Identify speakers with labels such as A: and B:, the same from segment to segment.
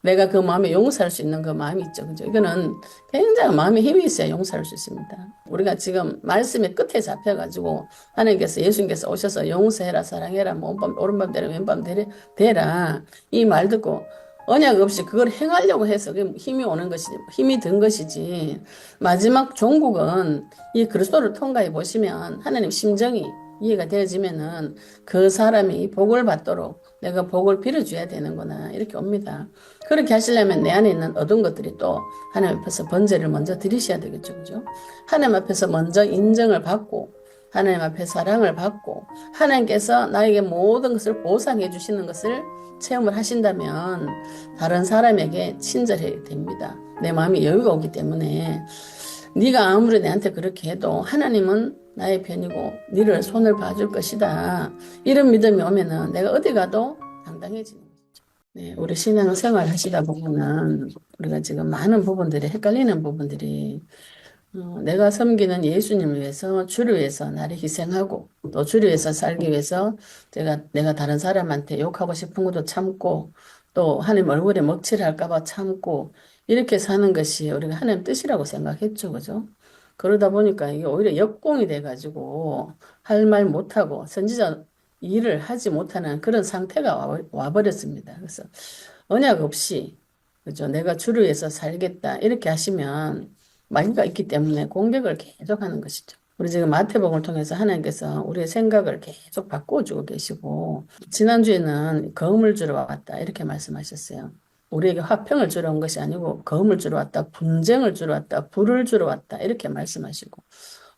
A: 내가 그 마음에 용서할 수 있는 그 마음이 있죠. 그죠? 이거는 굉장히 마음에 힘이 있어야 용서할 수 있습니다. 우리가 지금 말씀의 끝에 잡혀가지고 하나님께서 예수님께서 오셔서 용서해라, 사랑해라, 뭐 오른밤 되라, 왼밤 되라 이 말 듣고 언약 없이 그걸 행하려고 해서 그게 힘이 오는 것이지, 힘이 든 것이지. 마지막 종국은 이 그리스도를 통과해 보시면 하나님 심정이 이해가 되어지면은 그 사람이 이 복을 받도록 내가 복을 빌어줘야 되는구나 이렇게 옵니다. 그렇게 하시려면 내 안에 있는 어두운 것들이 또 하나님 앞에서 번제를 먼저 드리셔야 되겠죠. 그죠? 하나님 앞에서 먼저 인정을 받고 하나님 앞에 사랑을 받고 하나님께서 나에게 모든 것을 보상해 주시는 것을 체험을 하신다면 다른 사람에게 친절해야 됩니다. 내 마음이 여유가 오기 때문에 네가 아무리 내한테 그렇게 해도 하나님은 나의 편이고 너를 손을 봐줄 것이다. 이런 믿음이 오면은 내가 어디 가도 당당해지는 거죠. 네, 우리 신앙생활 하시다 보면은 우리가 지금 많은 부분들이 헷갈리는 부분들이 내가 섬기는 예수님을 위해서 주를 위해서 나를 희생하고 또 주를 위해서 살기 위해서 내가 다른 사람한테 욕하고 싶은 것도 참고 또 하나님 얼굴에 먹칠을 할까 봐 참고 이렇게 사는 것이 우리가 하나님 뜻이라고 생각했죠. 그죠? 그러다 보니까 이게 오히려 역공이 돼가지고 할 말 못하고 선지자 일을 하지 못하는 그런 상태가 와버렸습니다. 그래서 언약 없이 그죠? 내가 주를 위해서 살겠다 이렇게 하시면 마귀가 있기 때문에 공격을 계속하는 것이죠. 우리 지금 마태복음을 통해서 하나님께서 우리의 생각을 계속 바꿔주고 계시고 지난주에는 검을 주러 왔다 이렇게 말씀하셨어요. 우리에게 화평을 주러 온 것이 아니고 검을 주러 왔다, 분쟁을 주러 왔다, 불을 주러 왔다 이렇게 말씀하시고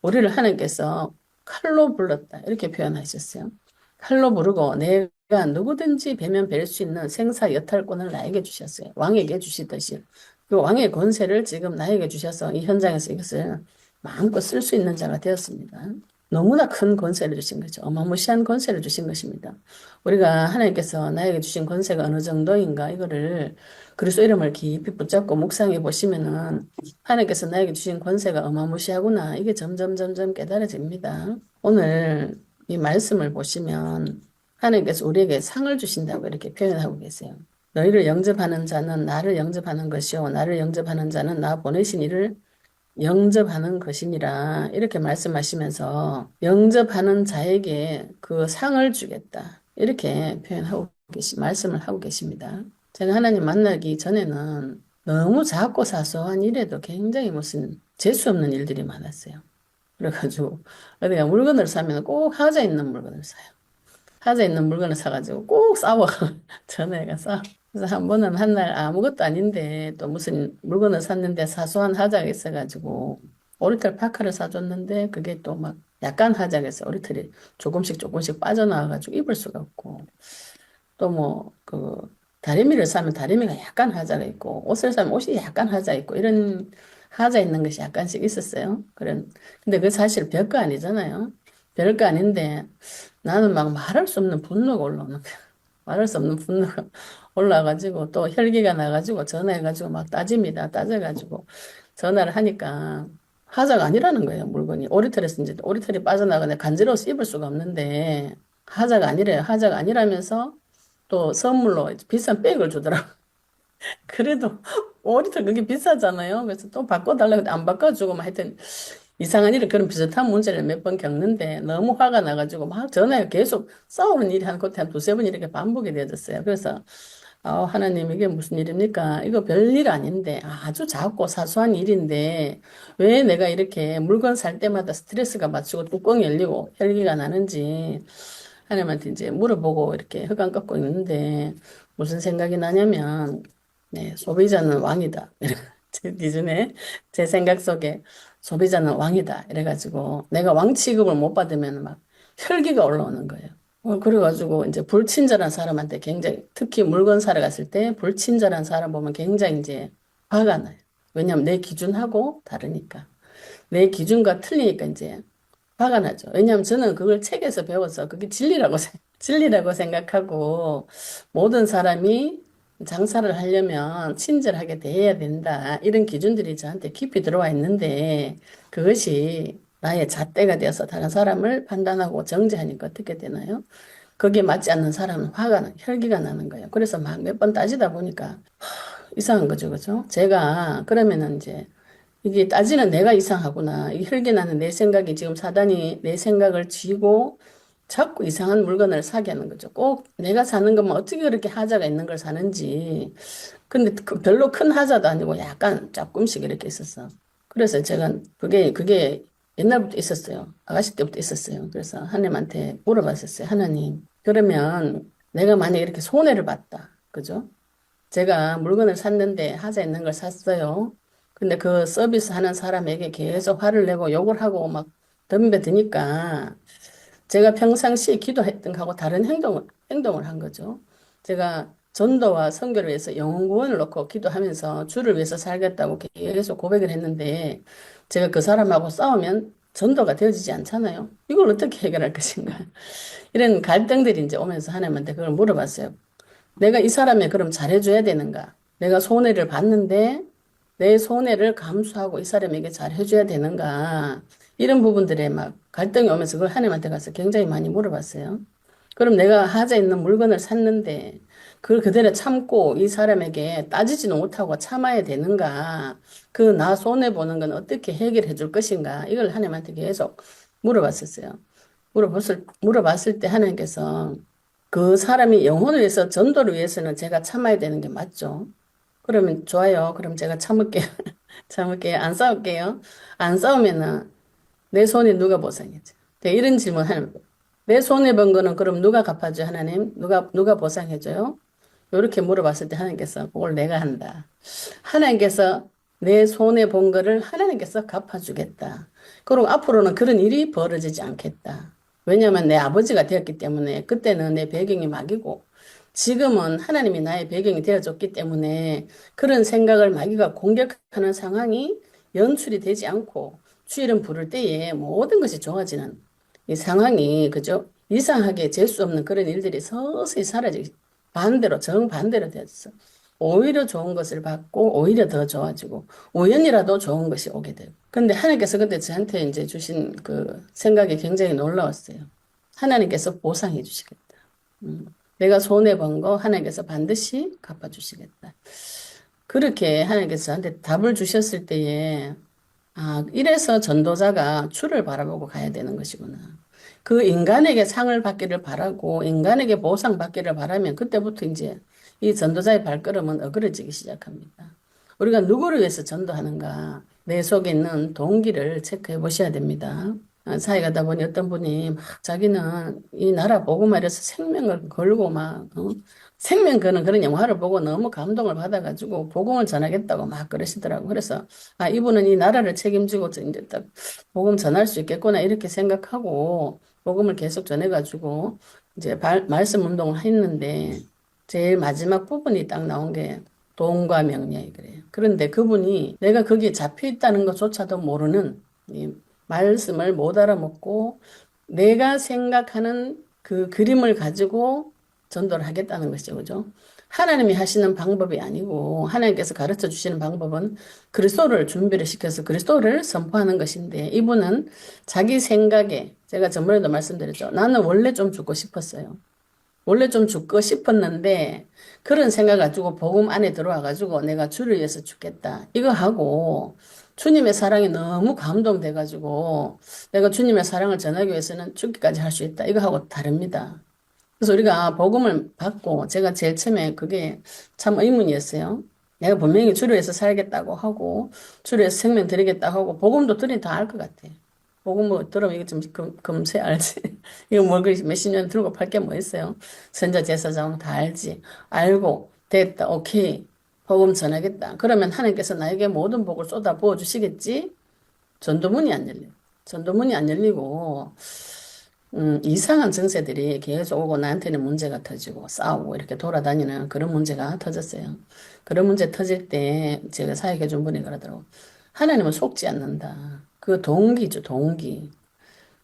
A: 우리를 하나님께서 칼로 불렀다 이렇게 표현하셨어요. 칼로 부르고 내가 누구든지 배면 뵐 수 있는 생사 여탈권을 나에게 주셨어요. 왕에게 주시듯이. 그 왕의 권세를 지금 나에게 주셔서 이 현장에서 이것을 마음껏 쓸 수 있는 자가 되었습니다. 너무나 큰 권세를 주신 거죠. 어마무시한 권세를 주신 것입니다. 우리가 하나님께서 나에게 주신 권세가 어느 정도인가 이거를 그리스도 이름을 깊이 붙잡고 묵상해 보시면은 하나님께서 나에게 주신 권세가 어마무시하구나 이게 점점 깨달아집니다. 오늘 이 말씀을 보시면 하나님께서 우리에게 상을 주신다고 이렇게 표현하고 계세요. 너희를 영접하는 자는 나를 영접하는 것이요 나를 영접하는 자는 나 보내신 이를 영접하는 것이니라 이렇게 말씀하시면서 영접하는 자에게 그 상을 주겠다 이렇게 표현하고 말씀을 하고 계십니다. 제가 하나님 만나기 전에는 너무 작고 사소한 일에도 굉장히 무슨 재수 없는 일들이 많았어요. 그래가지고 어디가 물건을 사면 꼭 하자 있는 물건을 사요. 하자 있는 물건을 사가지고 꼭 싸워. 전에가 싸워. 그래서 한 번은 한 날 아무것도 아닌데 또 무슨 물건을 샀는데 사소한 하자가 있어가지고 오리털 파카를 사줬는데 그게 또 막 약간 하자가 있어. 오리털이 조금씩 빠져나와가지고 입을 수가 없고 또 뭐 그 다리미를 사면 다리미가 약간 하자가 있고 옷을 사면 옷이 약간 하자 있고 이런 하자 있는 것이 약간씩 있었어요. 근데 그 사실 별거 아니잖아요. 별거 아닌데 나는 막 말할 수 없는 분노가 올라오는 거야. 말할 수 없는 분노가 올라와가지고 또 혈기가 나가지고 전화해가지고 막 따집니다. 따져가지고 전화를 하니까 하자가 아니라는 거예요. 물건이 오리털에서 이제 오리털이 빠져나가는데 간지러워서 입을 수가 없는데 하자가 아니래요. 하자가 아니라면서 또 선물로 비싼 백을 주더라고. 그래도 오리털 그게 비싸잖아요. 그래서 또 바꿔달라고 해도 안 바꿔주고 막 하여튼 이상한 일을 그런 비슷한 문제를 몇 번 겪는데 너무 화가 나가지고 막 전화에 계속 싸우는 일이 한 그때 한 두세 번 이렇게 반복이 되었어요. 그래서 하나님 이게 무슨 일입니까? 이거 별일 아닌데 아주 작고 사소한 일인데 왜 내가 이렇게 물건 살 때마다 스트레스가 맞추고 뚜껑이 열리고 혈기가 나는지 하나님한테 이제 물어보고 이렇게 흑안 꺾고 있는데 무슨 생각이 나냐면 네, 소비자는 왕이다. 제 기준에 제 생각 속에 소비자는 왕이다. 이래가지고 내가 왕 취급을 못 받으면 막 혈기가 올라오는 거예요. 그래가지고 이제 불친절한 사람한테 굉장히 특히 물건 사러 갔을 때 불친절한 사람 보면 굉장히 이제 화가 나요. 왜냐하면 내 기준하고 다르니까. 내 기준과 틀리니까 이제 화가 나죠. 왜냐하면 저는 그걸 책에서 배워서 그게 진리라고, 진리라고 생각하고 모든 사람이 장사를 하려면 친절하게 대해야 된다. 이런 기준들이 저한테 깊이 들어와 있는데 그것이 나의 잣대가 되어서 다른 사람을 판단하고 정죄하니까 어떻게 되나요? 거기에 맞지 않는 사람은 혈기가 나는 거예요. 그래서 막 몇 번 따지다 보니까 이상한 거죠, 그죠? 제가 그러면은 이제 이게 따지는 내가 이상하구나. 이 혈기나는 내 생각이 지금 사단이 내 생각을 쥐고 자꾸 이상한 물건을 사게 하는 거죠. 꼭 내가 사는 것만 어떻게 그렇게 하자가 있는 걸 사는지. 근데 별로 큰 하자도 아니고 약간 조금씩 이렇게 있었어. 그래서 제가 그게 옛날부터 있었어요. 아가씨 때부터 있었어요. 그래서 하나님한테 물어봤었어요. 하나님, 그러면 내가 만약에 이렇게 손해를 봤다. 그죠? 제가 물건을 샀는데 하자 있는 걸 샀어요. 근데 그 서비스 하는 사람에게 계속 화를 내고 욕을 하고 막 덤벼드니까 제가 평상시에 기도했던 거하고 다른 행동을 한 거죠. 제가 전도와 선교를 위해서 영혼 구원을 놓고 기도하면서 주를 위해서 살겠다고 계속 고백을 했는데 제가 그 사람하고 싸우면 전도가 되어지지 않잖아요. 이걸 어떻게 해결할 것인가. 이런 갈등들이 이제 오면서 하나님한테 그걸 물어봤어요. 내가 이 사람에 그럼 잘해줘야 되는가? 내가 손해를 봤는데 내 손해를 감수하고 이 사람에게 잘해줘야 되는가? 이런 부분들에 막 갈등이 오면서 그걸 하나님한테 가서 굉장히 많이 물어봤어요. 그럼 내가 하자 있는 물건을 샀는데 그걸 그대로 참고 이 사람에게 따지지는 못하고 참아야 되는가? 그 나 손해보는 건 어떻게 해결해 줄 것인가? 이걸 하나님한테 계속 물어봤었어요. 물어봤을 때 하나님께서 그 사람이 영혼을 위해서 전도를 위해서는 제가 참아야 되는 게 맞죠. 그러면 좋아요. 그럼 제가 참을게요. 참을게요. 안 싸울게요. 안 싸우면은 내 손에 누가 보상해줘? 이런 질문 하는 거예요. 내 손해 본 거는 그럼 누가 갚아줘요, 하나님? 누가 보상해줘요? 이렇게 물어봤을 때 하나님께서 그걸 내가 한다. 하나님께서 내 손해 본 거를 하나님께서 갚아주겠다. 그리고 앞으로는 그런 일이 벌어지지 않겠다. 왜냐하면 내 아버지가 되었기 때문에 그때는 내 배경이 마귀고 지금은 하나님이 나의 배경이 되어줬기 때문에 그런 생각을 마귀가 공격하는 상황이 연출이 되지 않고 주일은 부를 때에 모든 것이 좋아지는 이 상황이 그죠? 이상하게 잴 수 없는 그런 일들이 서서히 사라지기 반대로 정반대로 됐어. 오히려 좋은 것을 받고 오히려 더 좋아지고 우연이라도 좋은 것이 오게 되고. 근데 하나님께서 그때 저한테 이제 주신 그 생각이 굉장히 놀라웠어요. 하나님께서 보상해 주시겠다. 내가 손해 본 거 하나님께서 반드시 갚아 주시겠다. 그렇게 하나님께서 저한테 답을 주셨을 때에 아, 이래서 전도자가 주를 바라보고 가야 되는 것이구나. 그 인간에게 상을 받기를 바라고 인간에게 보상받기를 바라면 그때부터 이제 이 전도자의 발걸음은 어그러지기 시작합니다. 우리가 누구를 위해서 전도하는가 내 속에 있는 동기를 체크해 보셔야 됩니다. 사회 가다 보니 어떤 분이 막 자기는 이 나라 복음화 이래서 생명을 걸고 막 생명 거는 그런 영화를 보고 너무 감동을 받아가지고 복음을 전하겠다고 막 그러시더라고. 그래서 아 이분은 이 나라를 책임지고 이제 딱 복음 전할 수 있겠구나 이렇게 생각하고 복음을 계속 전해가지고 이제 말씀 운동을 했는데 제일 마지막 부분이 딱 나온 게 돈과 명예이 그래요. 그런데 그분이 내가 거기에 잡혀 있다는 것조차도 모르는 이 말씀을 못 알아먹고 내가 생각하는 그 그림을 가지고 전도를 하겠다는 것이죠. 그죠? 하나님이 하시는 방법이 아니고 하나님께서 가르쳐 주시는 방법은 그리스도를 준비를 시켜서 그리스도를 선포하는 것인데 이분은 자기 생각에 제가 전번에도 말씀드렸죠. 나는 원래 좀 죽고 싶었어요. 원래 좀 죽고 싶었는데 그런 생각 가지고 복음 안에 들어와 가지고 내가 주를 위해서 죽겠다. 이거 하고 주님의 사랑이 너무 감동돼 가지고 내가 주님의 사랑을 전하기 위해서는 죽기까지 할 수 있다. 이거 하고 다릅니다. 그래서 우리가 복음을 받고 제가 제일 처음에 그게 참 의문이었어요. 내가 분명히 주를 위해서 살겠다고 하고 주를 위해서 생명 드리겠다고 하고 복음도 들으니 다 알 것 같아. 복음 뭐 들으면 이거 좀 금세 알지. 이거 뭐 몇십 년 들고 팔 게 뭐 있어요. 선자 제사장 다 알지. 알고 됐다. 오케이. 복음 전하겠다. 그러면 하나님께서 나에게 모든 복을 쏟아 부어 주시겠지? 전도문이 안 열려. 전도문이 안 열리고 이상한 증세들이 계속 오고 나한테는 문제가 터지고 싸우고 이렇게 돌아다니는 그런 문제가 터졌어요. 그런 문제 터질 때 제가 사역해 준 분이 그러더라고. 하나님은 속지 않는다. 그 동기죠, 동기.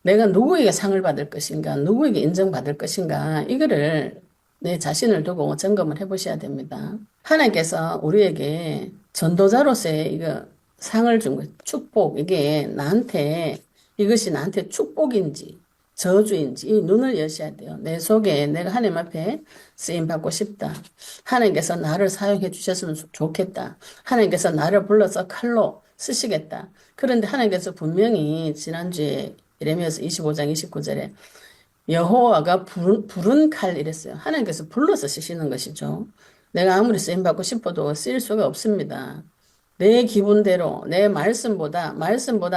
A: 내가 누구에게 상을 받을 것인가, 누구에게 인정받을 것인가, 이거를 내 자신을 두고 점검을 해보셔야 됩니다. 하나님께서 우리에게 전도자로서의 이거 상을 준 것, 축복, 이게 나한테, 이것이 나한테 축복인지, 저주인지 이 눈을 여셔야 돼요. 내 속에 내가 하나님 앞에 쓰임 받고 싶다. 하나님께서 나를 사용해 주셨으면 좋겠다. 하나님께서 나를 불러서 칼로 쓰시겠다. 그런데 하나님께서 분명히 지난주에 예레미야서 25장 29절에 여호와가 부른 칼 이랬어요. 하나님께서 불러서 쓰시는 것이죠. 내가 아무리 쓰임 받고 싶어도 쓰일 수가 없습니다. 내 기분대로 내 말씀보다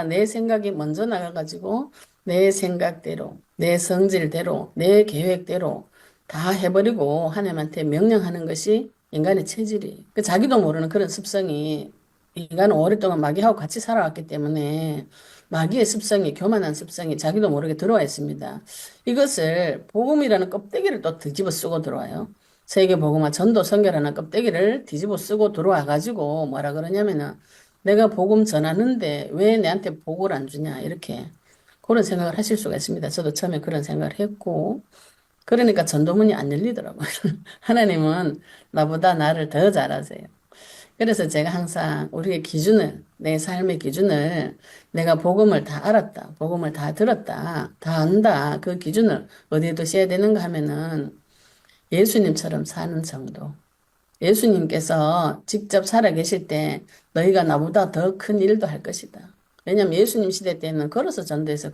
A: 내 생각이 먼저 나가가지고 내 생각대로 내 성질대로 내 계획대로 다 해버리고 하나님한테 명령하는 것이 인간의 체질이에요. 자기도 모르는 그런 습성이 인간은 오랫동안 마귀하고 같이 살아왔기 때문에 마귀의 습성이 교만한 습성이 자기도 모르게 들어와 있습니다. 이것을 복음이라는 껍데기를 또 뒤집어 쓰고 들어와요. 세계복음화 전도 선교라는 껍데기를 뒤집어 쓰고 들어와 가지고 뭐라 그러냐면은 내가 복음 전하는데 왜 내한테 복을 안 주냐 이렇게 그런 생각을 하실 수가 있습니다. 저도 처음에 그런 생각을 했고 그러니까 전도문이 안 열리더라고요. 하나님은 나보다 나를 더 잘 아세요. 그래서 제가 항상 우리의 기준을, 내 삶의 기준을 내가 복음을 다 알았다, 복음을 다 들었다, 다 안다. 그 기준을 어디에 두셔야 되는가 하면은 예수님처럼 사는 정도. 예수님께서 직접 살아계실 때 너희가 나보다 더 큰 일도 할 것이다. 왜냐하면 예수님 시대 때는 걸어서 전도해서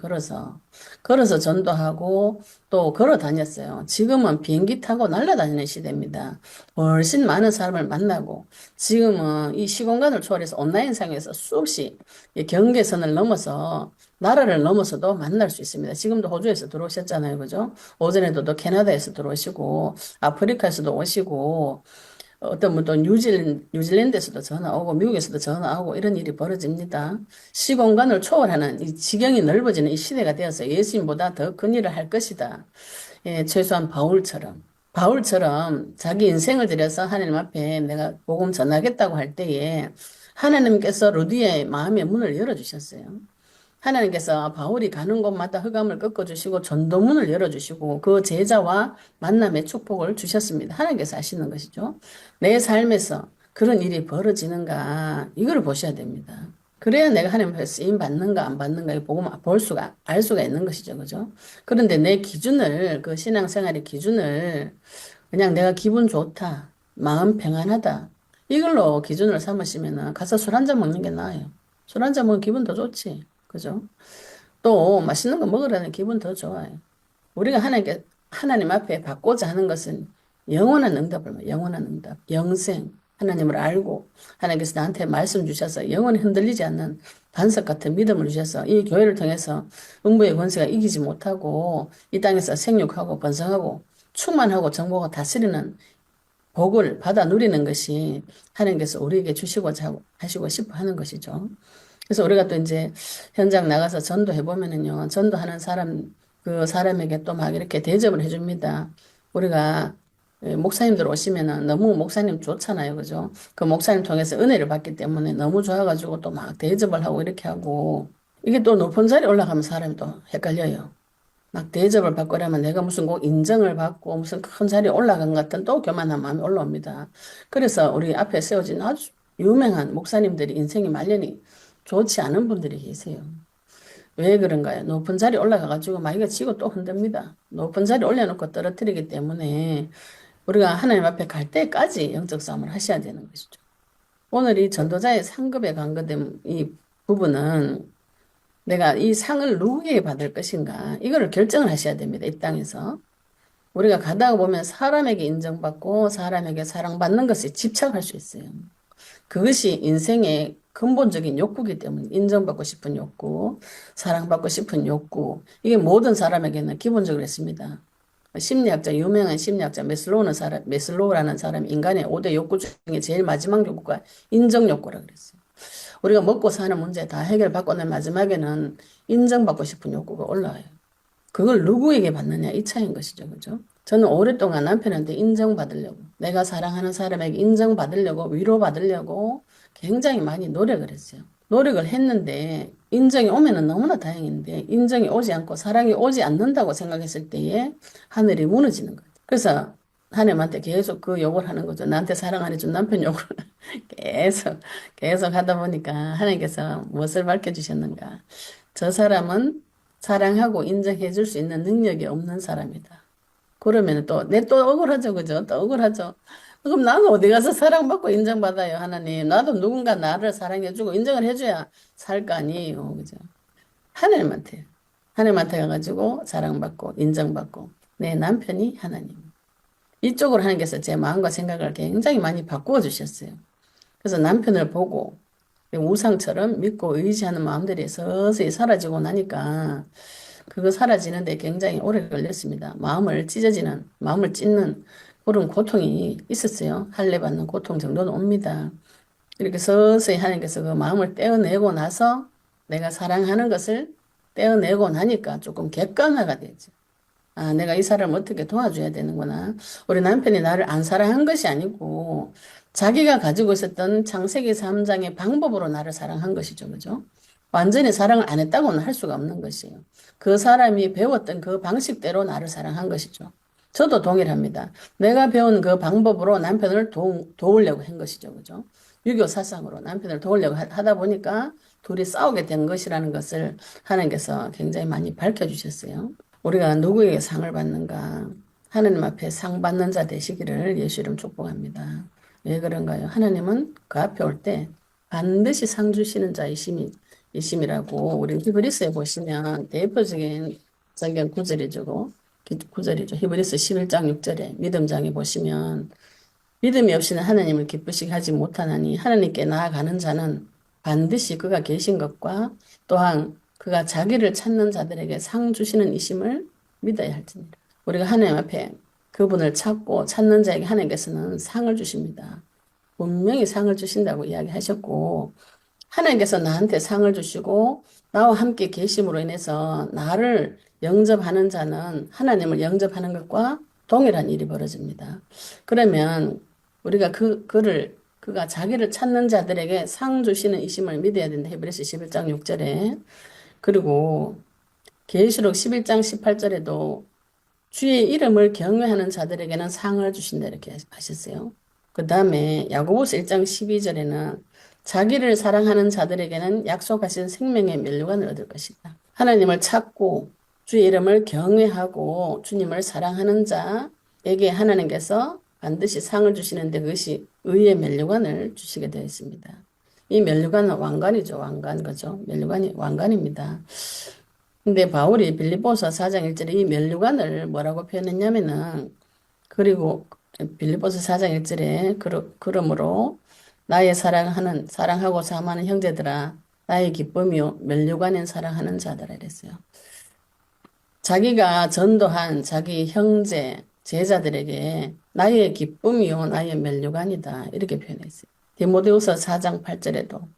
A: 걸어서 전도하고 또 걸어 다녔어요. 지금은 비행기 타고 날아다니는 시대입니다. 훨씬 많은 사람을 만나고 지금은 이 시공간을 초월해서 온라인상에서 수없이 경계선을 넘어서 나라를 넘어서도 만날 수 있습니다. 지금도 호주에서 들어오셨잖아요. 그죠? 오전에도 또 캐나다에서 들어오시고 아프리카에서도 오시고 어떤 분또 뉴질랜드에서도 전화 오고 미국에서도 전화 오고 이런 일이 벌어집니다. 시공간을 초월하는 이 지경이 넓어지는 이 시대가 되어서 예수님보다 더 큰 일을 할 것이다. 예, 최소한 바울처럼 자기 인생을 들여서 하나님 앞에 내가 복음 전하겠다고 할 때에 하나님께서 루디의 마음의 문을 열어주셨어요. 하나님께서 바울이 가는 곳마다 흑암을 꺾어주시고 전도문을 열어주시고 그 제자와 만남의 축복을 주셨습니다. 하나님께서 하시는 것이죠. 내 삶에서 그런 일이 벌어지는가 이걸 보셔야 됩니다. 그래야 내가 하나님 앞에 쓰임 받는가 안 받는가 알 수가 있는 것이죠. 그죠? 그런데 내 기준을 그 신앙생활의 기준을 그냥 내가 기분 좋다, 마음 평안하다 이걸로 기준을 삼으시면 가서 술 한잔 먹는 게 나아요. 술 한잔 먹으면 기분 더 좋지. 그죠? 또 맛있는 거 먹으라는 기분 더 좋아요. 우리가 하나님 앞에 받고자 하는 것은 영원한 응답을, 영원한 응답, 영생, 하나님을 알고 하나님께서 나한테 말씀 주셔서 영원히 흔들리지 않는 반석 같은 믿음을 주셔서 이 교회를 통해서 음부의 권세가 이기지 못하고 이 땅에서 생육하고 번성하고 충만하고 정복하고 다스리는 복을 받아 누리는 것이 하나님께서 우리에게 주시고자 하시고 싶어 하는 것이죠. 그래서 우리가 또 이제 현장 나가서 전도해 보면은요, 전도하는 그 사람에게 또 막 이렇게 대접을 해줍니다. 우리가 목사님들 오시면은 너무 목사님 좋잖아요. 그죠? 그 목사님 통해서 은혜를 받기 때문에 너무 좋아가지고 또 막 대접을 하고 이렇게 하고 이게 또 높은 자리에 올라가면 사람이 또 헷갈려요. 막 대접을 받고 그러면 내가 무슨 꼭 인정을 받고 무슨 큰 자리에 올라간 것 같은 또 교만한 마음이 올라옵니다. 그래서 우리 앞에 세워진 아주 유명한 목사님들이 인생이 말년이 좋지 않은 분들이 계세요. 왜 그런가요? 높은 자리에 올라가가지고 마이가 지고 또 흔듭니다. 높은 자리에 올려놓고 떨어뜨리기 때문에 우리가 하나님 앞에 갈 때까지 영적 싸움을 하셔야 되는 것이죠. 오늘 이 전도자의 상급에 관계된 이 부분은 내가 이 상을 누구에게 받을 것인가 이거를 결정을 하셔야 됩니다. 이 땅에서. 우리가 가다가 보면 사람에게 인정받고 사람에게 사랑받는 것에 집착할 수 있어요. 그것이 인생의 근본적인 욕구이기 때문에 인정받고 싶은 욕구, 사랑받고 싶은 욕구 이게 모든 사람에게는 기본적으로 있습니다. 유명한 심리학자 메슬로우라는 사람이 인간의 5대 욕구 중에 제일 마지막 욕구가 인정 욕구라고 그랬어요. 우리가 먹고 사는 문제 다 해결받고 난 마지막에는 인정받고 싶은 욕구가 올라와요. 그걸 누구에게 받느냐 이 차이인 것이죠. 그죠? 저는 오랫동안 남편한테 인정받으려고 내가 사랑하는 사람에게 인정받으려고 위로받으려고 굉장히 많이 노력을 했어요. 노력을 했는데 인정이 오면은 너무나 다행인데 인정이 오지 않고 사랑이 오지 않는다고 생각했을 때에 하늘이 무너지는 거예요. 그래서 하나님한테 계속 그 욕을 하는 거죠. 나한테 사랑 안 해준 남편 욕을 계속 하다 보니까 하나님께서 무엇을 밝혀주셨는가. 저 사람은 사랑하고 인정해 줄 수 있는 능력이 없는 사람이다. 그러면 또, 내 또 억울하죠. 그죠? 또 억울하죠. 그럼 나는 어디 가서 사랑받고 인정받아요, 하나님. 나도 누군가 나를 사랑해주고 인정을 해줘야 살 거 아니에요. 그죠? 하나님한테. 하나님한테 가가지고 사랑받고 인정받고. 내 남편이 하나님. 이쪽으로 하나님께서 제 마음과 생각을 굉장히 많이 바꾸어 주셨어요. 그래서 남편을 보고 우상처럼 믿고 의지하는 마음들이 서서히 사라지고 나니까 그거 사라지는데 굉장히 오래 걸렸습니다. 마음을 찢는 그런 고통이 있었어요. 할례받는 고통 정도는 옵니다. 이렇게 서서히 하나님께서 그 마음을 떼어내고 나서 내가 사랑하는 것을 떼어내고 나니까 조금 객관화가 되죠. 아, 내가 이 사람을 어떻게 도와줘야 되는구나. 우리 남편이 나를 안 사랑한 것이 아니고 자기가 가지고 있었던 창세기 3장의 방법으로 나를 사랑한 것이죠. 그죠? 완전히 사랑을 안 했다고는 할 수가 없는 것이에요. 그 사람이 배웠던 그 방식대로 나를 사랑한 것이죠. 저도 동일합니다. 내가 배운 그 방법으로 남편을 도우려고 한 것이죠. 그죠? 유교 사상으로 남편을 도우려고 하다 보니까 둘이 싸우게 된 것이라는 것을 하나님께서 굉장히 많이 밝혀주셨어요. 우리가 누구에게 상을 받는가? 하나님 앞에 상 받는 자 되시기를 예수 이름 축복합니다. 왜 그런가요? 하나님은 그 앞에 올 때 반드시 상 주시는 자이심이라고 우리 히브리서에 보시면 대표적인 성경 구절이죠. 히브리서 11장 6절에 믿음장에 보시면 믿음이 없이는 하나님을 기쁘시게 하지 못하나니 하나님께 나아가는 자는 반드시 그가 계신 것과 또한 그가 자기를 찾는 자들에게 상 주시는 이심을 믿어야 할지니라. 우리가 하나님 앞에 그분을 찾고 찾는 자에게 하나님께서는 상을 주십니다. 분명히 상을 주신다고 이야기하셨고 하나님께서 나한테 상을 주시고 나와 함께 계심으로 인해서 나를 영접하는 자는 하나님을 영접하는 것과 동일한 일이 벌어집니다. 그러면 우리가 그가 자기를 찾는 자들에게 상 주시는 이심을 믿어야 된다. 히브리서 11장 6절에. 그리고 계시록 11장 18절에도 주의 이름을 경외하는 자들에게는 상을 주신다 이렇게 하셨어요. 그 다음에 야고보서 1장 12절에는 자기를 사랑하는 자들에게는 약속하신 생명의 면류관을 얻을 것이다. 하나님을 찾고 주의 이름을 경외하고 주님을 사랑하는 자에게 하나님께서 반드시 상을 주시는데 그것이 의의 면류관을 주시게 되어 있습니다. 이 면류관은 왕관이죠. 왕관 그죠? 면류관이 왕관입니다. 근데 바울이 빌립보서 4장 1절에 이 면류관을 뭐라고 표현했냐면은 그리고 빌립보서 4장 1절에 그러므로 나의 사랑하고 사모하는 형제들아 나의 기쁨이요 면류관인 사랑하는 자들아 이랬어요. 자기가 전도한 자기 형제 제자들에게 나의 기쁨이요 나의 면류관이다 이렇게 표현했어요. 디모데후서 4장 8절에도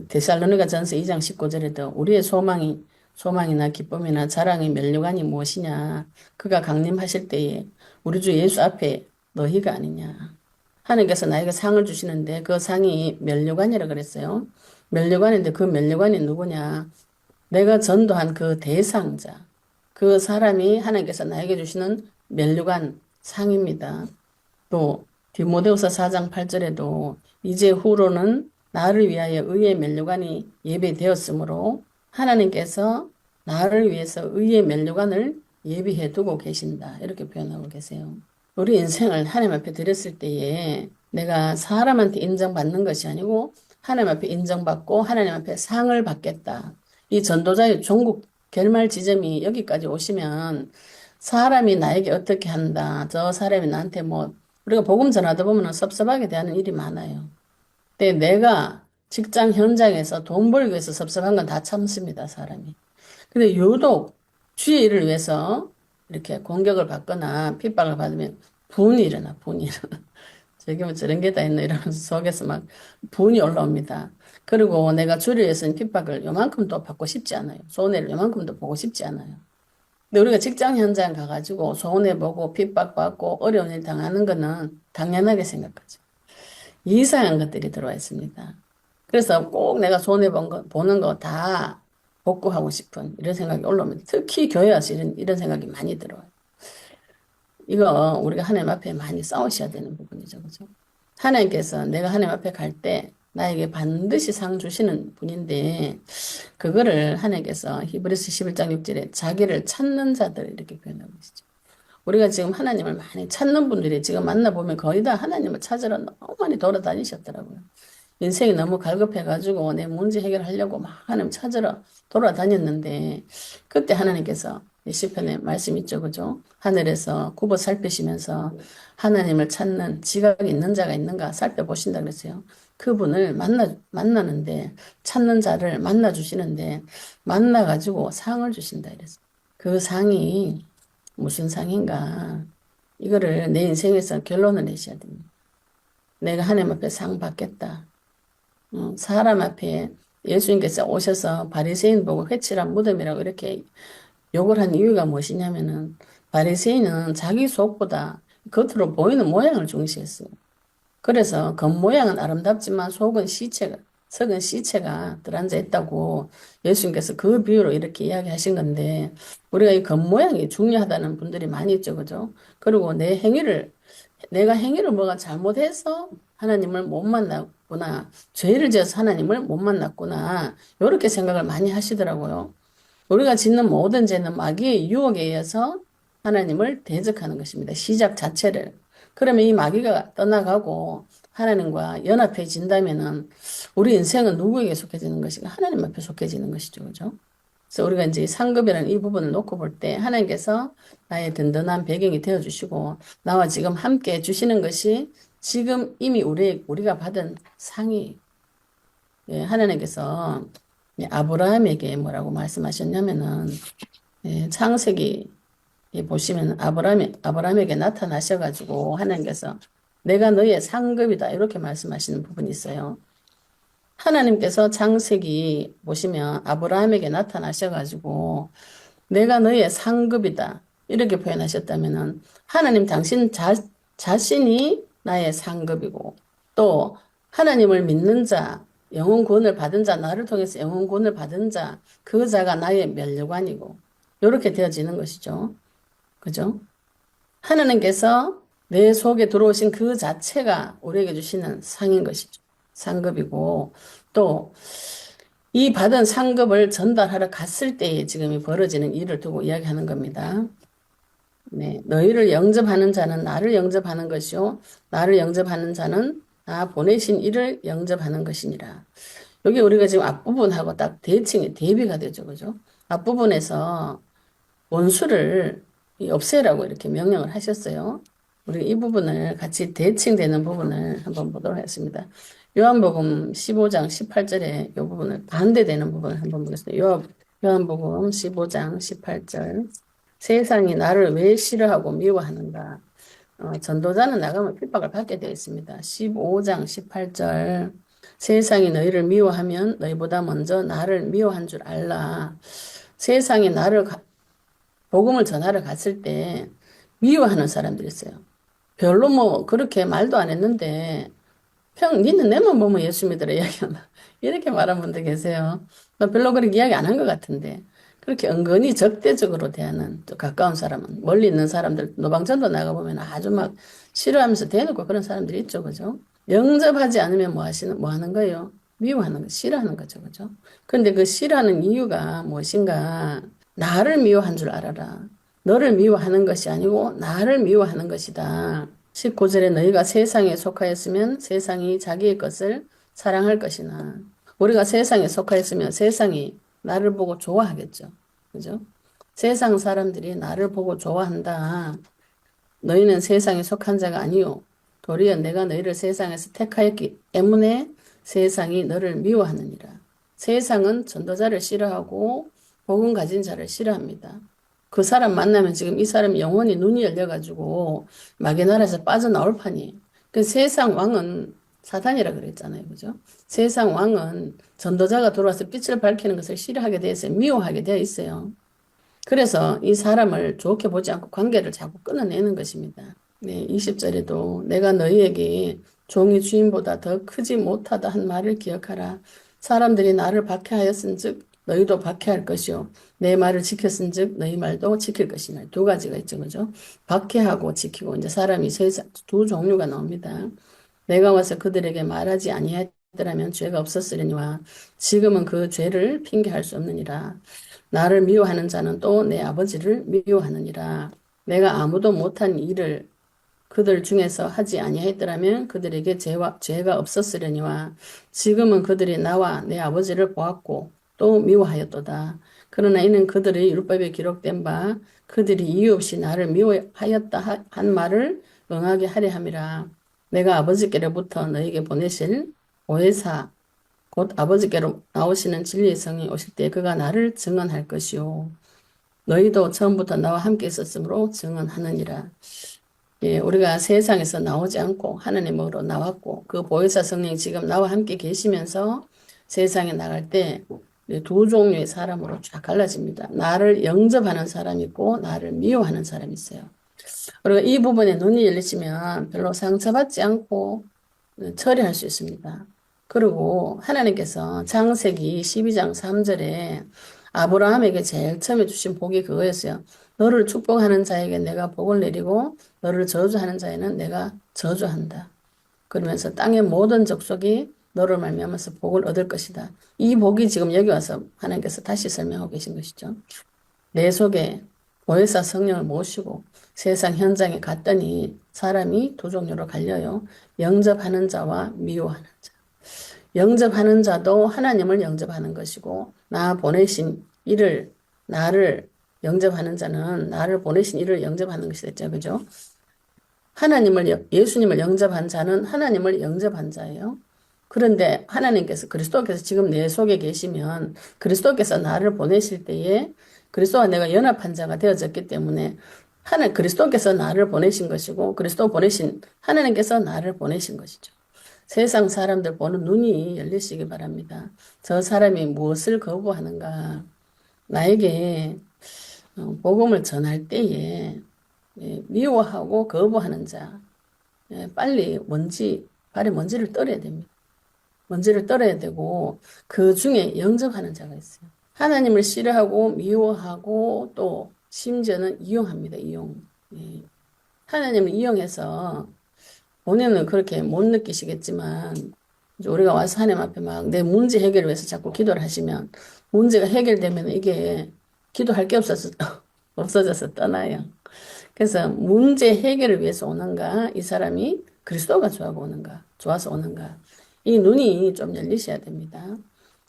A: 데살로니가 전서 2장 19절에도 우리의 소망이나 기쁨이나 자랑의 면류관이 무엇이냐 그가 강림하실 때에 우리 주 예수 앞에 너희가 아니냐. 하나님께서 나에게 상을 주시는데 그 상이 면류관이라 그랬어요. 면류관인데 그 면류관이 누구냐. 내가 전도한 그 대상자 그 사람이 하나님께서 나에게 주시는 면류관 상입니다. 또 디모데후서 4장 8절에도 이제 후로는 나를 위하여 의의 면류관이 예배되었으므로 하나님께서 나를 위해서 의의 면류관을 예비해 두고 계신다. 이렇게 표현하고 계세요. 우리 인생을 하나님 앞에 드렸을 때에 내가 사람한테 인정받는 것이 아니고 하나님 앞에 인정받고 하나님 앞에 상을 받겠다. 이 전도자의 종국 결말 지점이 여기까지 오시면 사람이 나에게 어떻게 한다. 저 사람이 나한테 우리가 복음 전하다 보면 섭섭하게 대하는 일이 많아요. 근데 내가 직장 현장에서 돈 벌기 위해서 섭섭한 건 다 참습니다, 사람이. 근데 유독 주의 일을 위해서 이렇게 공격을 받거나 핍박을 받으면 분이 일어나. 저기 저런 게 다 있나 이러면서 속에서 막 분이 올라옵니다. 그리고 내가 주를 위해서는 핍박을 요만큼도 받고 싶지 않아요. 손해를 요만큼도 보고 싶지 않아요. 근데 우리가 직장 현장 가가지고 손해보고 핍박받고 어려운 일 당하는 거는 당연하게 생각하죠. 이상한 것들이 들어와 있습니다. 그래서 꼭 내가 보는 거 다 복구하고 싶은 이런 생각이 올라옵니다. 특히 교회 와서 이런 생각이 많이 들어와요. 이거 우리가 하나님 앞에 많이 싸우셔야 되는 부분이죠. 그죠? 하나님께서 내가 하나님 앞에 갈 때 나에게 반드시 상 주시는 분인데 그거를 하나님께서 히브리서 11장 6절에 자기를 찾는 자들 이렇게 표현하고 계시죠. 우리가 지금 하나님을 많이 찾는 분들이 지금 만나보면 거의 다 하나님을 찾으러 너무 많이 돌아다니셨더라고요. 인생이 너무 갈급해가지고 내 문제 해결하려고 막 하나님 찾으러 돌아다녔는데 그때 하나님께서 시편에 말씀 있죠, 그죠? 하늘에서 굽어 살피시면서 하나님을 찾는 지각이 있는 자가 있는가 살펴보신다 그랬어요. 그분을 만나는데 찾는 자를 만나주시는데 만나가지고 상을 주신다 이랬어요. 그 상이 무슨 상인가? 이거를 내 인생에서 결론을 내셔야 됩니다. 내가 하나님 앞에 상 받겠다. 사람 앞에 예수님께서 오셔서 바리새인 보고 회칠한 무덤이라고 이렇게 욕을 한 이유가 무엇이냐면은 바리새인은 자기 속보다 겉으로 보이는 모양을 중시했어요. 그래서 겉모양은 아름답지만 속은 시체가 썩은 시체가 들어앉아 있다고 예수님께서 그 비유로 이렇게 이야기하신 건데 우리가 이 겉모양이 중요하다는 분들이 많이 있죠, 그죠? 그리고 내가 행위를 뭐가 잘못해서 하나님을 못 만났구나. 죄를 지어서 하나님을 못 만났구나. 이렇게 생각을 많이 하시더라고요. 우리가 짓는 모든 죄는 마귀의 유혹에 의해서 하나님을 대적하는 것입니다. 시작 자체를. 그러면 이 마귀가 떠나가고 하나님과 연합해진다면은 우리 인생은 누구에게 속해지는 것인가? 하나님 앞에 속해지는 것이죠. 그죠? 그래서 우리가 이제 상급이라는 이 부분을 놓고 볼 때 하나님께서 나의 든든한 배경이 되어주시고 나와 지금 함께 해주시는 것이 지금 이미 우리가 받은 상이 예, 하나님께서 아브라함에게 뭐라고 말씀하셨냐면은 창세기 보시면 아브라함에게 나타나셔가지고 하나님께서 내가 너의 상급이다 이렇게 말씀하시는 부분이 있어요. 하나님께서 창세기 보시면 아브라함에게 나타나셔가지고 내가 너의 상급이다 이렇게 표현하셨다면은 하나님 당신 자신이 나의 상급이고 또 하나님을 믿는 자 영혼 구원을 받은 자 나를 통해서 영혼 구원을 받은 자 그 자가 나의 면류관이고 이렇게 되어지는 것이죠. 그죠? 하나님께서 내 속에 들어오신 그 자체가 우리에게 주시는 상인 것이죠. 상급이고 또 이 받은 상급을 전달하러 갔을 때에 지금 벌어지는 일을 두고 이야기하는 겁니다. 네, 너희를 영접하는 자는 나를 영접하는 것이요 나를 영접하는 자는 나 보내신 이를 영접하는 것이니라. 여기 우리가 지금 앞부분하고 딱 대비가 되죠. 그죠? 앞부분에서 원수를 없애라고 이렇게 명령을 하셨어요. 우리 이 부분을 같이 대칭되는 부분을 한번 보도록 하겠습니다. 요한복음 15장 18절에 이 부분을 반대되는 부분을 한번 보겠습니다. 요한복음 15장 18절 세상이 나를 왜 싫어하고 미워하는가? 전도자는 나가면 핍박을 받게 되어 있습니다. 15장 18절 세상이 너희를 미워하면 너희보다 먼저 나를 미워한 줄 알라. 세상이 복음을 전하러 갔을 때 미워하는 사람들이 있어요. 별로 뭐 그렇게 말도 안 했는데 니는 내만 보면 예수 믿으라 이야기한다. 이렇게 말한 분들 계세요. 별로 그렇게 이야기 안 한 것 같은데 그렇게 은근히 적대적으로 대하는 또 가까운 사람은 멀리 있는 사람들 노방전도 나가보면 아주 막 싫어하면서 대놓고 그런 사람들이 있죠. 그죠? 영접하지 않으면 뭐 하는 거예요? 미워하는 거, 싫어하는 거죠. 그죠? 그런데 그 싫어하는 이유가 무엇인가? 나를 미워한 줄 알아라. 너를 미워하는 것이 아니고 나를 미워하는 것이다. 19절에 너희가 세상에 속하였으면 세상이 자기의 것을 사랑할 것이나 우리가 세상에 속하였으면 세상이 나를 보고 좋아하겠죠. 그죠? 세상 사람들이 나를 보고 좋아한다. 너희는 세상에 속한 자가 아니요. 도리어 내가 너희를 세상에서 택하였기 때문에 세상이 너를 미워하느니라. 세상은 전도자를 싫어하고 복음 가진 자를 싫어합니다. 그 사람 만나면 지금 이 사람이 영혼이 눈이 열려가지고 마귀 나라에서 빠져나올 판이에요. 그 세상 왕은 사탄이라 그랬잖아요. 그죠? 세상 왕은 전도자가 들어와서 빛을 밝히는 것을 싫어하게 되어 있어요. 미워하게 되어 있어요. 그래서 이 사람을 좋게 보지 않고 관계를 자꾸 끊어내는 것입니다. 네, 20절에도 내가 너희에게 종이 주인보다 더 크지 못하다 한 말을 기억하라. 사람들이 나를 박해하였은즉 너희도 박해할 것이요 내 말을 지켰은즉 너희 말도 지킬 것이냐. 두 가지가 있죠. 그죠? 박해하고 지키고 이제 사람이 두 종류가 나옵니다. 내가 와서 그들에게 말하지 아니하였다. 아니했더라면 죄가 없었으려니와 지금은 그 죄를 핑계할 수 없느니라. 나를 미워하는 자는 또 내 아버지를 미워하느니라. 내가 아무도 못한 일을 그들 중에서 하지 아니했더라면 그들에게 죄가 없었으려니와 지금은 그들이 나와 내 아버지를 보았고 또 미워하였도다. 그러나 이는 그들의 율법에 기록된 바 그들이 이유 없이 나를 미워하였다 한 말을 응하게 하려 함이라. 내가 아버지께로부터 너에게 보내실 보혜사 곧 아버지께로 나오시는 진리의 성이 오실 때 그가 나를 증언할 것이요 너희도 처음부터 나와 함께 있었으므로 증언하느니라. 예, 우리가 세상에서 나오지 않고 하나님으로 나왔고 그 보혜사 성령이 지금 나와 함께 계시면서 세상에 나갈 때 두 종류의 사람으로 쫙 갈라집니다. 나를 영접하는 사람이 있고 나를 미워하는 사람이 있어요. 우리가 이 부분에 눈이 열리시면 별로 상처받지 않고 처리할 수 있습니다. 그리고 하나님께서 창세기 12장 3절에 아브라함에게 제일 처음에 주신 복이 그거였어요. 너를 축복하는 자에게 내가 복을 내리고 너를 저주하는 자에는 내가 저주한다. 그러면서 땅의 모든 족속이 너를 말미암아서 복을 얻을 것이다. 이 복이 지금 여기 와서 하나님께서 다시 설명하고 계신 것이죠. 내 속에 보혜사 성령을 모시고 세상 현장에 갔더니 사람이 두 종류로 갈려요. 영접하는 자와 미워하는 자. 영접하는 자도 하나님을 영접하는 것이고 나 보내신 이를 나를 영접하는 자는 나를 보내신 이를 영접하는 것이 됐죠. 그죠? 예수님을 영접한 자는 하나님을 영접한 자예요. 그런데 하나님께서 그리스도께서 지금 내 속에 계시면 그리스도께서 나를 보내실 때에 그리스도와 내가 연합한 자가 되어졌기 때문에 그리스도께서 나를 보내신 것이고 그리스도 보내신 하나님께서 나를 보내신 것이죠. 세상 사람들 보는 눈이 열리시기 바랍니다. 저 사람이 무엇을 거부하는가? 나에게 복음을 전할 때에 미워하고 거부하는 자 빨리 발에 먼지를 떨어야 됩니다. 먼지를 떨어야 되고 그 중에 영접하는 자가 있어요. 하나님을 싫어하고 미워하고 또 심지어는 이용합니다. 이용. 하나님을 이용해서 본인은 그렇게 못 느끼시겠지만 우리가 와서 하나님 앞에 막 내 문제 해결을 위해서 자꾸 기도를 하시면 문제가 해결되면 이게 기도할 게 없어져서 떠나요. 그래서 문제 해결을 위해서 오는가 이 사람이 그리스도가 좋아서 오는가 이 눈이 좀 열리셔야 됩니다.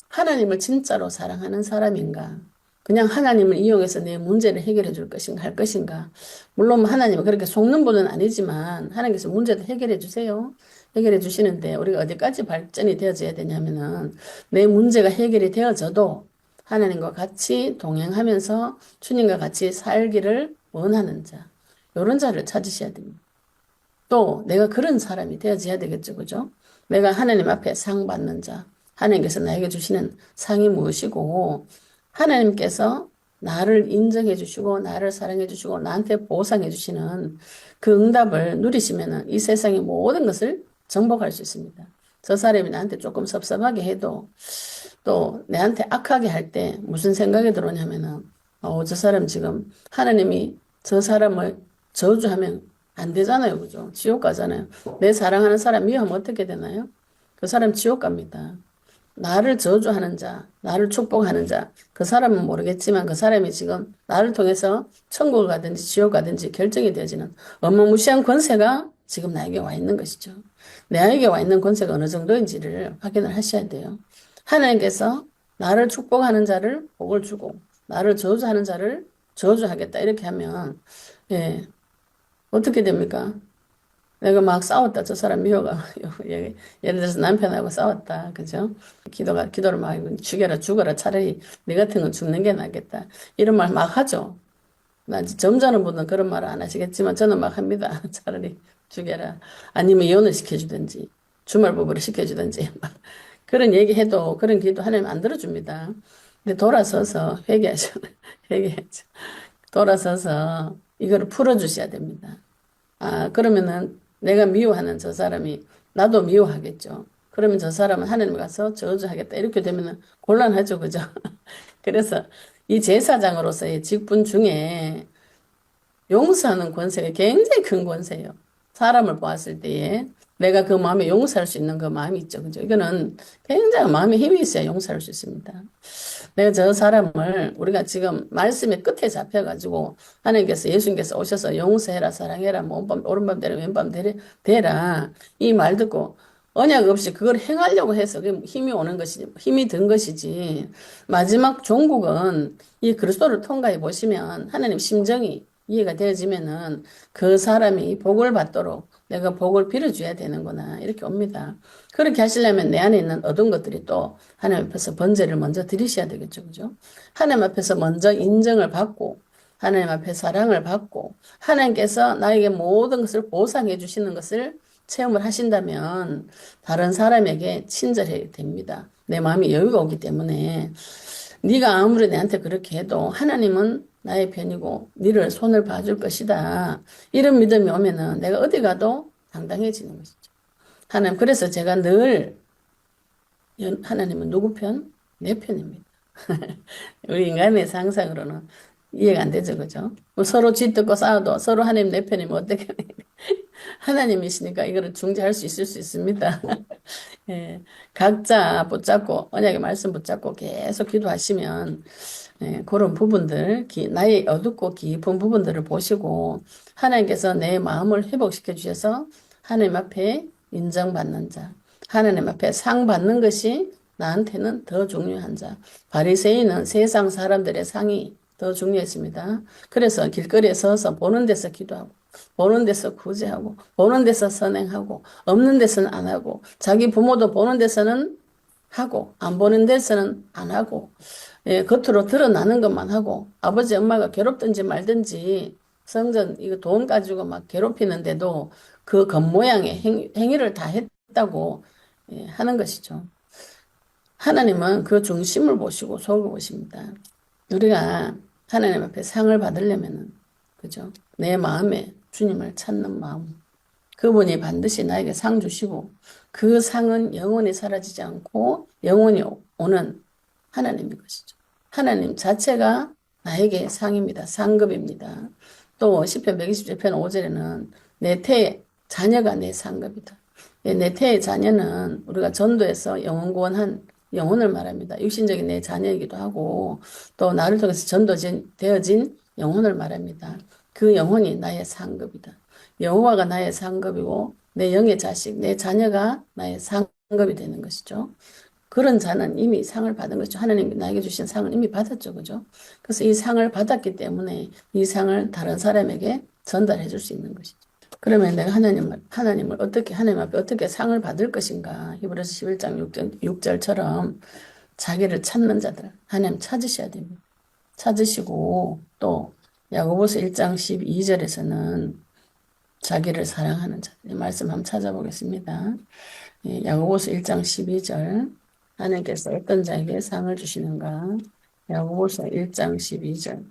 A: 하나님을 진짜로 사랑하는 사람인가? 그냥 하나님을 이용해서 내 문제를 해결해 줄 것인가 할 것인가? 물론 하나님은 그렇게 속는 분은 아니지만 하나님께서 문제도 해결해 주세요. 해결해 주시는데 우리가 어디까지 발전이 되어져야 되냐면은 내 문제가 해결이 되어져도 하나님과 같이 동행하면서 주님과 같이 살기를 원하는 자. 이런 자를 찾으셔야 됩니다. 또 내가 그런 사람이 되어져야 되겠죠. 그죠? 내가 하나님 앞에 상 받는 자. 하나님께서 나에게 주시는 상이 무엇이고 하나님께서 나를 인정해 주시고 나를 사랑해 주시고 나한테 보상해 주시는 그 응답을 누리시면 이 세상의 모든 것을 정복할 수 있습니다. 저 사람이 나한테 조금 섭섭하게 해도 또 내한테 악하게 할 때 무슨 생각이 들어오냐면은 저 사람 지금 하나님이 저 사람을 저주하면 안 되잖아요. 그죠? 지옥 가잖아요. 내 사랑하는 사람 미워하면 어떻게 되나요? 그 사람 지옥 갑니다. 나를 저주하는 자, 나를 축복하는 자, 그 사람은 모르겠지만 그 사람이 지금 나를 통해서 천국을 가든지 지옥 가든지 결정이 되어지는 어마무시한 권세가 지금 나에게 와 있는 것이죠. 나에게 와 있는 권세가 어느 정도인지를 확인을 하셔야 돼요. 하나님께서 나를 축복하는 자를 복을 주고 나를 저주하는 자를 저주하겠다 이렇게 하면 어떻게 됩니까? 내가 막 싸웠다. 저 사람 미워가. 예를 들어서 남편하고 싸웠다. 그죠? 기도를 막 죽여라. 차라리 네 같은 건 죽는 게 낫겠다. 이런 말 막 하죠. 점잖은 분은 그런 말 안 하시겠지만 저는 막 합니다. 차라리 죽여라. 아니면 이혼을 시켜주든지 주말부부를 시켜주든지 그런 얘기해도 그런 기도 하나님 안 들어줍니다. 근데 돌아서서 회개하죠. 돌아서서 이거를 풀어주셔야 됩니다. 그러면은 내가 미워하는 저 사람이 나도 미워하겠죠. 그러면 저 사람은 하나님 가서 저주하겠다. 이렇게 되면 곤란하죠. 그죠? 그래서 이 제사장으로서의 직분 중에 용서하는 권세가 굉장히 큰 권세예요. 사람을 보았을 때에 내가 그 마음에 용서할 수 있는 그 마음이 있죠. 그죠? 이거는 굉장히 마음에 힘이 있어야 용서할 수 있습니다. 내가 저 사람을 우리가 지금 말씀의 끝에 잡혀가지고 하나님께서 예수님께서 오셔서 용서해라 사랑해라 뭐 오른밤 되라 왼밤 되라 이 말 듣고 언약 없이 그걸 행하려고 해서 힘이 오는 것이지 힘이 든 것이지 마지막 종국은 이 그리스도를 통과해 보시면 하나님 심정이 이해가 되어지면은 그 사람이 복을 받도록 내가 복을 빌어줘야 되는구나 이렇게 옵니다. 그렇게 하시려면 내 안에 있는 어두운 것들이 또 하나님 앞에서 번제를 먼저 드리셔야 되겠죠. 그죠? 하나님 앞에서 먼저 인정을 받고 하나님 앞에 사랑을 받고 하나님께서 나에게 모든 것을 보상해 주시는 것을 체험을 하신다면 다른 사람에게 친절해야 됩니다. 내 마음이 여유가 오기 때문에 네가 아무리 내한테 그렇게 해도 하나님은 나의 편이고 너를 손을 봐줄 것이다. 이런 믿음이 오면은 내가 어디 가도 당당해지는 것이죠. 하나님 그래서 제가 늘 하나님은 누구 편? 내 편입니다. 우리 인간의 상상으로는 이해가 안 되죠. 그죠? 뭐 서로 쥐뜯고 싸워도 서로 하나님 내 편이면 어떻게 하나님이시니까 이거를 중재할 수 있을 수 있습니다. 예, 각자 붙잡고 언약의 말씀 붙잡고 계속 기도하시면 그런 부분들 나의 어둡고 깊은 부분들을 보시고 하나님께서 내 마음을 회복시켜 주셔서 하나님 앞에 인정받는 자 하나님 앞에 상 받는 것이 나한테는 더 중요한 자 바리새인은 세상 사람들의 상이 더 중요했습니다. 그래서 길거리에 서서 보는 데서 기도하고 보는 데서 구제하고 보는 데서 선행하고 없는 데서는 안 하고 자기 부모도 보는 데서는 하고 안 보는 데서는 안 하고 겉으로 드러나는 것만 하고 아버지 엄마가 괴롭든지 말든지 성전 이거 돈 가지고 막 괴롭히는데도 그 겉모양의 행위를 다 했다고 하는 것이죠. 하나님은 그 중심을 보시고 속을 보십니다. 우리가 하나님 앞에 상을 받으려면은 그죠? 내 마음에 주님을 찾는 마음. 그분이 반드시 나에게 상 주시고 그 상은 영원히 사라지지 않고 영원히 오는 하나님인 것이죠. 하나님 자체가 나에게 상입니다. 상급입니다. 또 시편 127편 5절에는 내 태의 자녀가 내 상급이다. 내 태의 자녀는 우리가 전도에서 영원구원한 영혼을 말합니다. 육신적인 내 자녀이기도 하고 또 나를 통해서 전도되어진 영혼을 말합니다. 그 영혼이 나의 상급이다. 여호와가 나의 상급이고 내 영의 자식, 내 자녀가 나의 상급이 되는 것이죠. 그런 자는 이미 상을 받은 것이죠. 하나님이 나에게 주신 상을 이미 받았죠. 그죠? 그래서 이 상을 받았기 때문에 이 상을 다른 사람에게 전달해 줄 수 있는 것이죠. 그러면 내가 하나님 앞에 어떻게 상을 받을 것인가. 히브리서 11장 6절처럼 자기를 찾는 자들, 하나님 찾으셔야 됩니다. 찾으시고 또 야고보서 1장 12절에서는 자기를 사랑하는 자들, 말씀 한번 찾아보겠습니다. 야고보서 1장 12절, 하나님께서 어떤 자에게 상을 주시는가. 야고보서 1장 12절.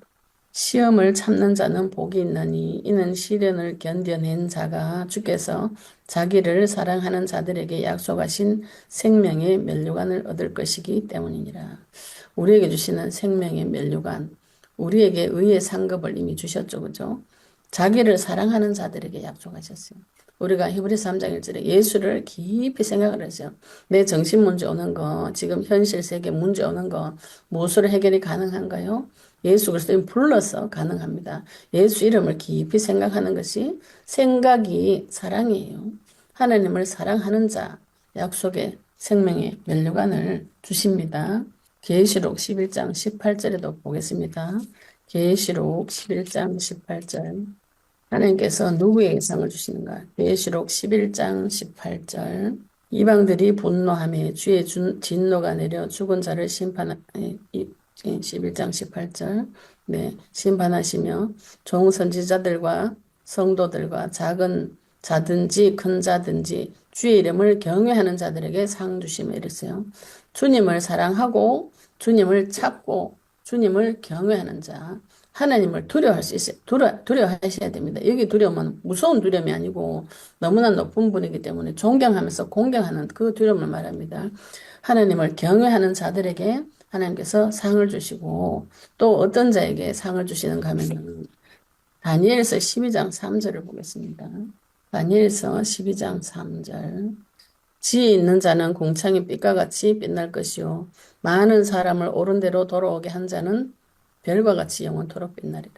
A: 시험을 참는 자는 복이 있나니 이는 시련을 견뎌낸 자가 주께서 자기를 사랑하는 자들에게 약속하신 생명의 면류관을 얻을 것이기 때문이니라. 우리에게 주시는 생명의 면류관, 우리에게 의의 상급을 이미 주셨죠. 그죠? 자기를 사랑하는 자들에게 약속하셨어요. 우리가 히브리서 3장 1절에 예수를 깊이 생각을 하죠. 내 정신 문제 오는 거, 지금 현실 세계 문제 오는 거, 무엇으로 해결이 가능한가요? 예수 그리스도를 불러서 가능합니다. 예수 이름을 깊이 생각하는 것이 생각이 사랑이에요. 하나님을 사랑하는 자, 약속의 생명의 면류관을 주십니다. 계시록 11장 18절에도 보겠습니다. 계시록 11장 18절. 하나님께서 누구에게 상을 주시는가? 계시록 11장 18절. 이방들이 분노하며 주의 진노가 내려 죽은 자를 11장 18절. 네, 심판하시며 종 선지자들과 성도들과 작은 자든지 큰 자든지 주의 이름을 경외하는 자들에게 상 주시며 이랬어요. 주님을 사랑하고 주님을 찾고 주님을 경외하는 자. 하나님을 두려워할 수 있어요. 두려워하셔야 됩니다. 여기 두려움은 무서운 두려움이 아니고 너무나 높은 분이기 때문에 존경하면서 공경하는 그 두려움을 말합니다. 하나님을 경외하는 자들에게 하나님께서 상을 주시고 또 어떤 자에게 상을 주시는가 하면 다니엘서 12장 3절을 보겠습니다. 다니엘서 12장 3절. 지혜 있는 자는 공창의 빛과 같이 빛날 것이요 많은 사람을 옳은 대로 돌아오게 한 자는 별과 같이 영원토록 빛나리라.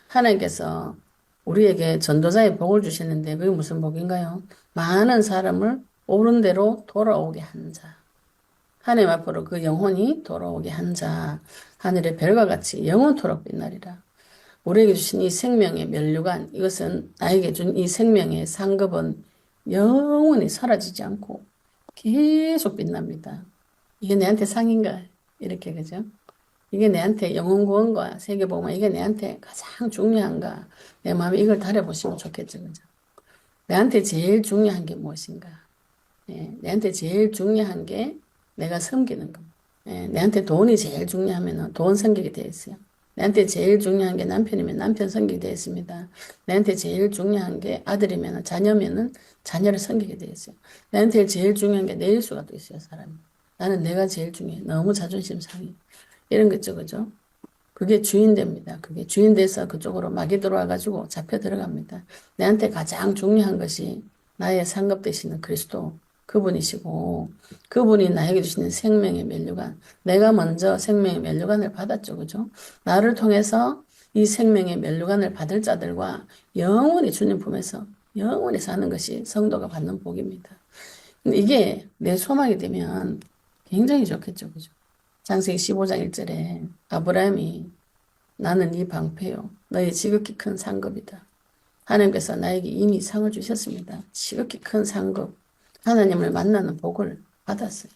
A: 하나님께서 우리에게 전도자의 복을 주시는데 그게 무슨 복인가요? 많은 사람을 옳은 대로 돌아오게 한 자. 하나님 앞으로 그 영혼이 돌아오게 한 자. 하늘의 별과 같이 영원토록 빛나리라. 우리에게 주신 이 생명의 면류관, 이것은 나에게 준 이 생명의 상급은 영원히 사라지지 않고 계속 빛납니다. 이게 내한테 상인가? 이렇게, 그죠? 이게 내한테 영혼 구원과 세계복음, 이게 내한테 가장 중요한가? 내 마음에 이걸 달아보시면 좋겠죠, 그죠? 내한테 제일 중요한 게 무엇인가? 예, 내한테 제일 중요한 게 내가 섬기는 거. 예, 내한테 돈이 제일 중요하면 돈 섬기게 되어 있어요. 내한테 제일 중요한 게 남편이면 남편 섬기게 되어 있습니다. 내한테 제일 중요한 게 아들이면 자녀면은 자녀를 섬기게 되어 있어요. 내한테 제일 중요한 게 내 일수가 또 있어요, 사람이. 나는 내가 제일 중요해. 너무 자존심 상해. 이런 거죠, 그죠? 그게 주인됩니다. 그게 주인돼서 그쪽으로 막이 들어와가지고 잡혀 들어갑니다. 내한테 가장 중요한 것이 나의 상급 되시는 그리스도 그분이시고 그분이 나에게 주시는 생명의 면류관. 내가 먼저 생명의 면류관을 받았죠. 그죠? 나를 통해서 이 생명의 면류관을 받을 자들과 영원히 주님 품에서 영원히 사는 것이 성도가 받는 복입니다. 근데 이게 내 소망이 되면 굉장히 좋겠죠. 그죠? 창세기 15장 1절에 아브라함이 나는 네 방패요. 너의 지극히 큰 상급이다. 하나님께서 나에게 이미 상을 주셨습니다. 지극히 큰 상급. 하나님을 만나는 복을 받았어요.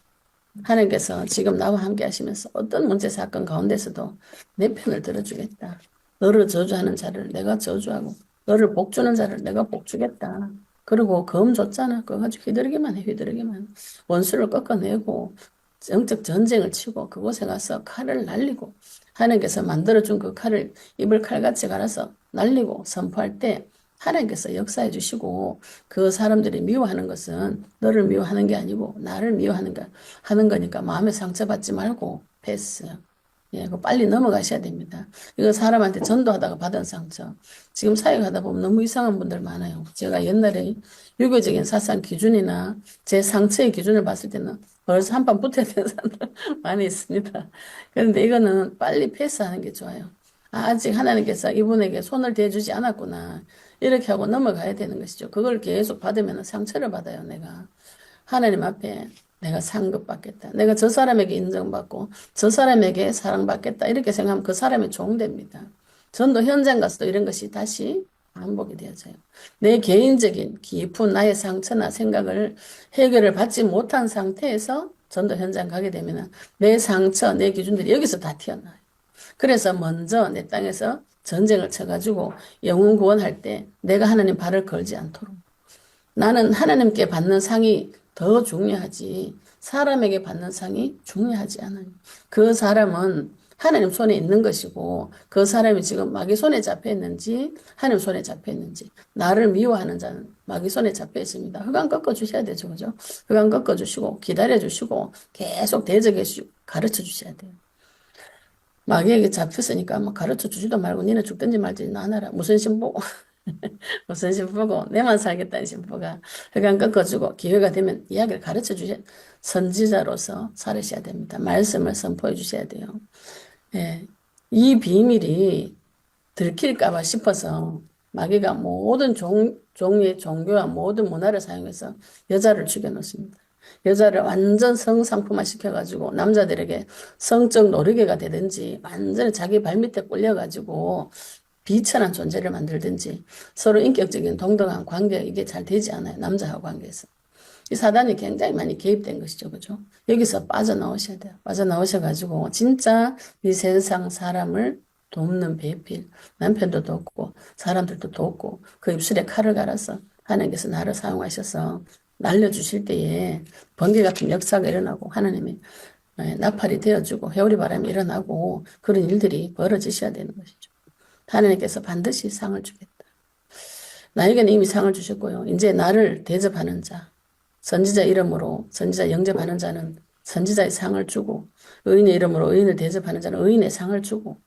A: 하나님께서 지금 나와 함께 하시면서 어떤 문제 사건 가운데서도 내 편을 들어주겠다. 너를 저주하는 자를 내가 저주하고 너를 복주는 자를 내가 복주겠다. 그리고 검 줬잖아. 그거 가지고 휘두르기만 해. 휘두르기만. 원수를 꺾어내고 영적 전쟁을 치고 그곳에 가서 칼을 날리고 하나님께서 만들어준 그 칼을 입을 칼같이 갈아서 날리고 선포할 때 하나님께서 역사해 주시고 그 사람들이 미워하는 것은 너를 미워하는 게 아니고 나를 하는 거니까 마음에 상처받지 말고 패스. 예, 그 빨리 넘어가셔야 됩니다. 이거 사람한테 전도하다가 받은 상처. 지금 사역하다 보면 너무 이상한 분들 많아요. 제가 옛날에 유교적인 사상 기준이나 제 상처의 기준을 봤을 때는 벌써 한판 붙어야 되는 사람들 많이 있습니다. 그런데 이거는 빨리 패스하는 게 좋아요. 아직 하나님께서 이분에게 손을 대주지 않았구나. 이렇게 하고 넘어가야 되는 것이죠. 그걸 계속 받으면 상처를 받아요, 내가. 하나님 앞에 내가 상급받겠다. 내가 저 사람에게 인정받고 저 사람에게 사랑받겠다. 이렇게 생각하면 그 사람이 종됩니다. 전도 현장 가서도 이런 것이 다시 반복이 되어져요. 내 개인적인 깊은 나의 상처나 생각을 해결을 받지 못한 상태에서 전도 현장 가게 되면 내 상처, 내 기준들이 여기서 다 튀어나와요. 그래서 먼저 내 땅에서 전쟁을 쳐가지고 영혼 구원할 때 내가 하나님 발을 걸지 않도록 나는 하나님께 받는 상이 더 중요하지 사람에게 받는 상이 중요하지 않아요. 그 사람은 하나님 손에 있는 것이고 그 사람이 지금 마귀 손에 잡혀 있는지 하나님 손에 잡혀 있는지 나를 미워하는 자는 마귀 손에 잡혀 있습니다. 흑암 꺾어 주셔야 되죠. 그죠? 흑암 꺾어 주시고 기다려 주시고 계속 대적해 주시고 가르쳐 주셔야 돼요. 마귀에게 잡혔으니까 뭐 가르쳐 주지도 말고 니는 죽든지 말든지 나눠라. 무슨 신부? 무슨 신부고 내만 살겠다는 신부가 흑암 꺾어주고 기회가 되면 이야기를 가르쳐 주셔야 선지자로서 살으셔야 됩니다. 말씀을 선포해 주셔야 돼요. 예, 이 비밀이 들킬까봐 싶어서 마귀가 모든 종류의 종교와 모든 문화를 사용해서 여자를 죽여놓습니다. 여자를 완전 성상품화 시켜가지고 남자들에게 성적 노리개가 되든지 완전히 자기 발밑에 꿀려가지고 비천한 존재를 만들든지 서로 인격적인 동등한 관계 이게 잘 되지 않아요. 남자하고 관계에서. 이 사단이 굉장히 많이 개입된 것이죠. 그죠? 여기서 빠져나오셔야 돼요. 빠져나오셔가지고 진짜 이 세상 사람을 돕는 배필 남편도 돕고 사람들도 돕고 그 입술에 칼을 갈아서 하나님께서 나를 사용하셔서 날려주실 때에 번개 같은 역사가 일어나고 하나님이 나팔이 되어주고 회오리 바람이 일어나고 그런 일들이 벌어지셔야 되는 것이죠. 하나님께서 반드시 상을 주겠다. 나에게는 이미 상을 주셨고요. 이제 나를 대접하는 자, 선지자 이름으로 선지자 영접하는 자는 선지자의 상을 주고 의인의 이름으로 의인을 대접하는 자는 의인의 상을 주고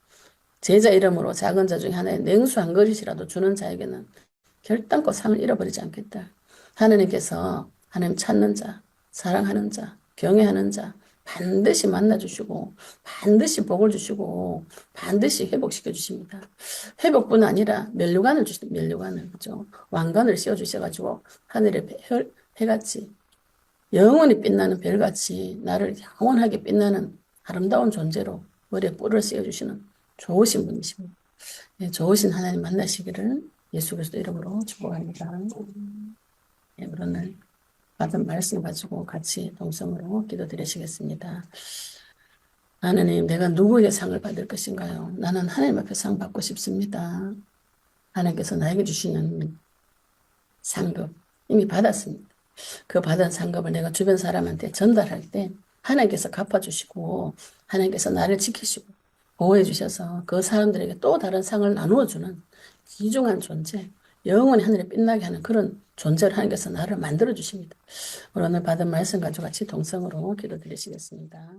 A: 제자 이름으로 작은 자 중에 하나의 냉수 한 그릇이라도 주는 자에게는 결단코 상을 잃어버리지 않겠다. 하나님께서 하나님 찾는 자, 사랑하는 자, 경외하는 자 반드시 만나주시고 반드시 복을 주시고 반드시 회복시켜 주십니다. 회복뿐 아니라 면류관을 주십니다. 면류관을, 그죠? 왕관을 씌워 주셔가지고 하늘의 해같이 영원히 빛나는 별같이 나를 영원하게 빛나는 아름다운 존재로 머리에 뿔을 씌워주시는 좋으신 분이십니다. 예, 좋으신 하나님 만나시기를 예수 그리스도 이름으로 축복합니다. 예, 오늘 받은 말씀 가지고 같이 동성으로 기도드리시겠습니다. 하나님, 내가 누구에게 상을 받을 것인가요? 나는 하나님 앞에 상 받고 싶습니다. 하나님께서 나에게 주시는 상급 이미 받았습니다. 그 받은 상급을 내가 주변 사람한테 전달할 때 하나님께서 갚아주시고 하나님께서 나를 지키시고 보호해 주셔서 그 사람들에게 또 다른 상을 나누어 주는 귀중한 존재, 영원히 하늘에 빛나게 하는 그런 존재를 하나님께서 나를 만들어 주십니다. 오늘 받은 말씀 가지고 같이 동성으로 기도드리시겠습니다.